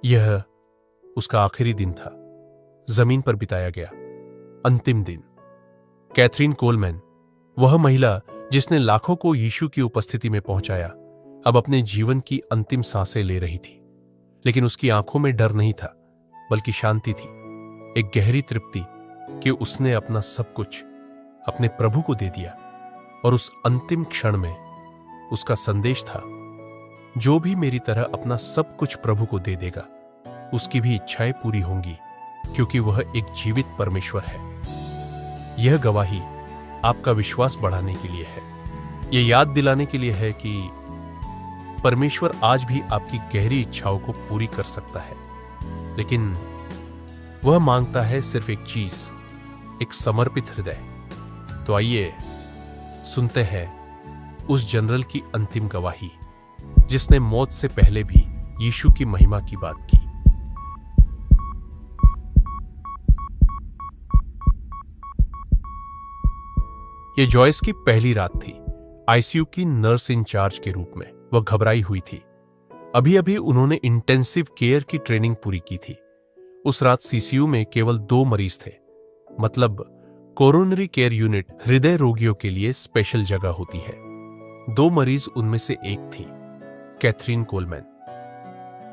यह उसका आखिरी दिन था, जमीन पर बिताया गया अंतिम दिन। कैथरीन कोलमैन, वह महिला जिसने लाखों को यीशु की उपस्थिति में पहुंचाया, अब अपने जीवन की अंतिम सांसें ले रही थी। लेकिन उसकी आंखों में डर नहीं था, बल्कि शांति थी, एक गहरी तृप्ति कि उसने अपना सब कुछ अपने प्रभु को दे दिया। और उस अंतिम क्षण में उसका संदेश था, जो भी मेरी तरह अपना सब कुछ प्रभु को दे देगा, उसकी भी इच्छाएं पूरी होंगी, क्योंकि वह एक जीवित परमेश्वर है। यह गवाही आपका विश्वास बढ़ाने के लिए है, यह याद दिलाने के लिए है कि परमेश्वर आज भी आपकी गहरी इच्छाओं को पूरी कर सकता है। लेकिन वह मांगता है सिर्फ एक चीज, एक समर्पित हृदय। तो आइए सुनते हैं उस जनरल की अंतिम गवाही, जिसने मौत से पहले भी यीशु की महिमा की बात की। यह जॉयस की पहली रात थी, आईसीयू की नर्स इंचार्ज के रूप में। वह घबराई हुई थी। अभी अभी उन्होंने इंटेंसिव केयर की ट्रेनिंग पूरी की थी। उस रात सीसीयू में केवल 2 मरीज थे, मतलब कोरोनरी केयर यूनिट हृदय रोगियों के लिए स्पेशल जगह होती है। 2 मरीज उनमें से एक थी, कैथरीन कोलमैन।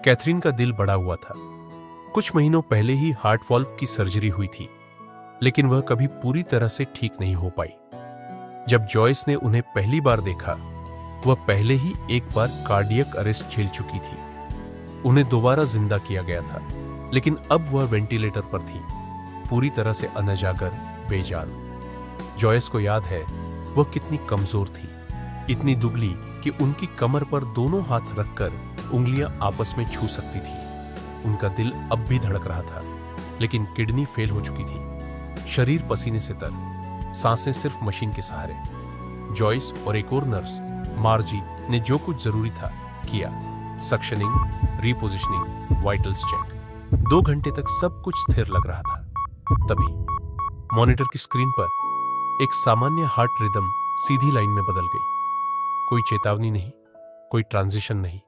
कैथरीन का दिल बड़ा हुआ था। कुछ महीनों पहले ही हार्ट वॉल्व की सर्जरी हुई थी, लेकिन वह कभी पूरी तरह से ठीक नहीं हो पाई। जब जॉयस ने उन्हें पहली बार देखा, वह पहले ही एक बार कार्डियक अरेस्ट झेल चुकी थी। उन्हें दोबारा जिंदा किया गया था, लेकिन अब वह वेंटिलेटर पर थी, पूरी तरह से अनजागर, बेजान। जॉयस को याद है वह कितनी कमजोर थी, इतनी दुबली कि उनकी कमर पर दोनों हाथ रखकर उंगलियां आपस में छू सकती थी। उनका दिल अब भी धड़क रहा था, लेकिन किडनी फेल हो चुकी थी। शरीर पसीने से तर, सांसें सिर्फ मशीन के सहारे। जॉयस और एक और नर्स मार्जी ने जो कुछ जरूरी था किया, सक्शनिंग, रीपोजिशनिंग, वाइटल्स चेक। 2 घंटे तक सब कुछ स्थिर लग रहा था। तभी मॉनिटर की स्क्रीन पर एक सामान्य हार्ट रिदम सीधी लाइन में बदल गई। कोई चेतावनी नहीं, कोई ट्रांजिशन नहीं।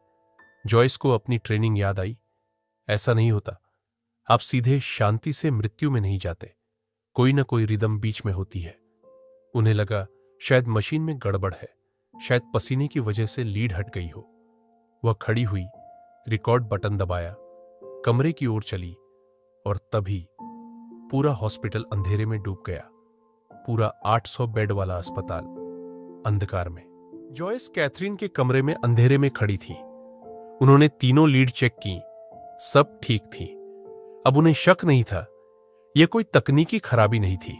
जॉयस को अपनी ट्रेनिंग याद आई। ऐसा नहीं होता, आप सीधे शांति से मृत्यु में नहीं जाते, कोई ना कोई रिदम बीच में होती है। उन्हें लगा शायद मशीन में गड़बड़ है, शायद पसीने की वजह से लीड हट गई हो। वह खड़ी हुई, रिकॉर्ड बटन दबाया, कमरे की ओर चली, और तभी पूरा हॉस्पिटल अंधेरे में डूब गया। पूरा 800 बेड वाला अस्पताल अंधकार में। जॉयस कैथरीन के कमरे में अंधेरे में खड़ी थी। उन्होंने तीनों लीड चेक की, सब ठीक थी। अब उन्हें शक नहीं था, यह कोई तकनीकी खराबी नहीं थी।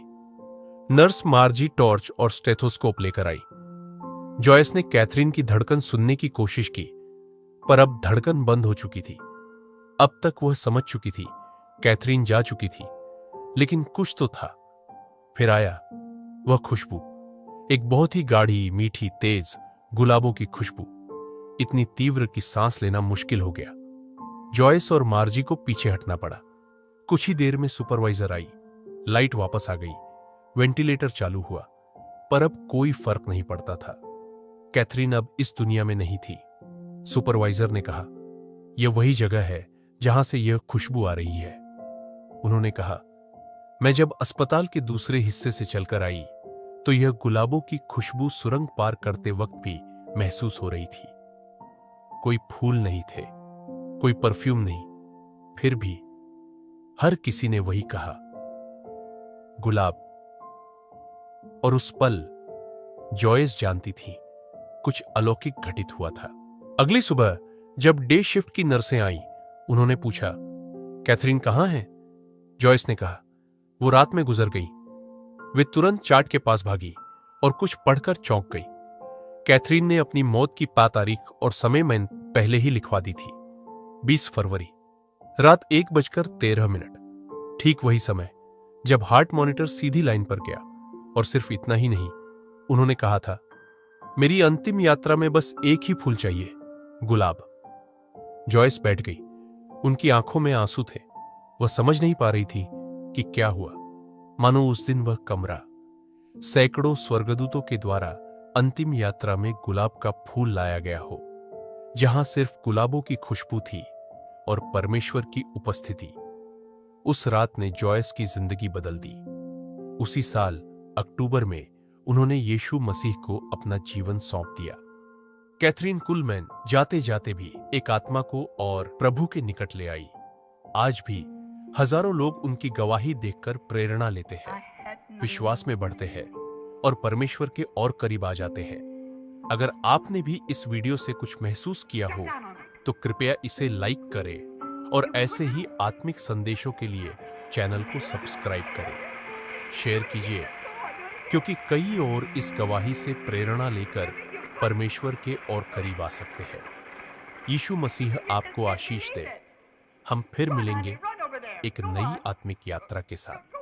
नर्स मार्जी टॉर्च और स्टेथोस्कोप लेकर आई। जॉयस ने कैथरीन की धड़कन सुनने की कोशिश की, पर अब धड़कन बंद हो चुकी थी। अब तक वह समझ चुकी थी कैथरीन जा चुकी थी, लेकिन कुछ तो था। फिर आया वह खुशबू, एक बहुत ही गाढ़ी, मीठी, तेज गुलाबों की खुशबू, इतनी तीव्र कि सांस लेना मुश्किल हो गया। जॉयस और मार्जी को पीछे हटना पड़ा। कुछ ही देर में सुपरवाइजर आई, लाइट वापस आ गई, वेंटिलेटर चालू हुआ, पर अब कोई फर्क नहीं पड़ता था। कैथरीन अब इस दुनिया में नहीं थी। सुपरवाइजर ने कहा, यह वही जगह है जहां से यह खुशबू आ रही है। उन्होंने कहा, मैं जब अस्पताल के दूसरे हिस्से से चलकर आई तो यह गुलाबों की खुशबू सुरंग पार करते वक्त भी महसूस हो रही थी। कोई फूल नहीं थे, कोई परफ्यूम नहीं, फिर भी हर किसी ने वही कहा, गुलाब। और उस पल जॉयस जानती थी कुछ अलौकिक घटित हुआ था। अगली सुबह जब डे शिफ्ट की नर्सें आईं, उन्होंने पूछा, कैथरीन कहां है? जॉयस ने कहा, वो रात में गुजर गई। वे तुरंत चार्ट के पास भागी और कुछ पढ़कर चौंक गई। कैथरीन ने अपनी मौत की पा तारीख और समय मैंने पहले ही लिखवा दी थी, 20 फरवरी, रात 1:13। ठीक वही समय जब हार्ट मॉनिटर सीधी लाइन पर गया। और सिर्फ इतना ही नहीं, उन्होंने कहा था, मेरी अंतिम यात्रा में बस एक ही फूल चाहिए, गुलाब। जॉयस बैठ गई। उनकी आंखों में आंसू थे। वह समझ नहीं पा रही थी कि क्या हुआ। मानो उस दिन वह कमरा सैकड़ों स्वर्गदूतों के द्वारा अंतिम यात्रा में गुलाब का फूल लाया गया हो। जहां सिर्फ गुलाबों की खुशबू थी, और परमेश्वर की उपस्थिति। उस रात ने जॉयस की जिंदगी बदल दी। उसी साल अक्टूबर में उन्होंने यीशु मसीह को अपना जीवन सौंप दिया। कैथरीन कुलमैन जाते जाते भी एक आत्मा को और प्रभु के निकट ले आई। आज भी हजारों लोग उनकी गवाही देखकर प्रेरणा लेते हैं, विश्वास में बढ़ते हैं और परमेश्वर के और करीब आ जाते हैं। अगर आपने भी इस वीडियो से कुछ महसूस किया हो तो कृपया इसे लाइक करें और ऐसे ही आत्मिक संदेशों के लिए चैनल को सब्सक्राइब करें, शेयर कीजिए, क्योंकि कई और इस गवाही से प्रेरणा लेकर परमेश्वर के और करीब आ सकते हैं। यीशु मसीह आपको आशीष दे। हम फिर मिलेंगे एक नई आत्मिक यात्रा के साथ।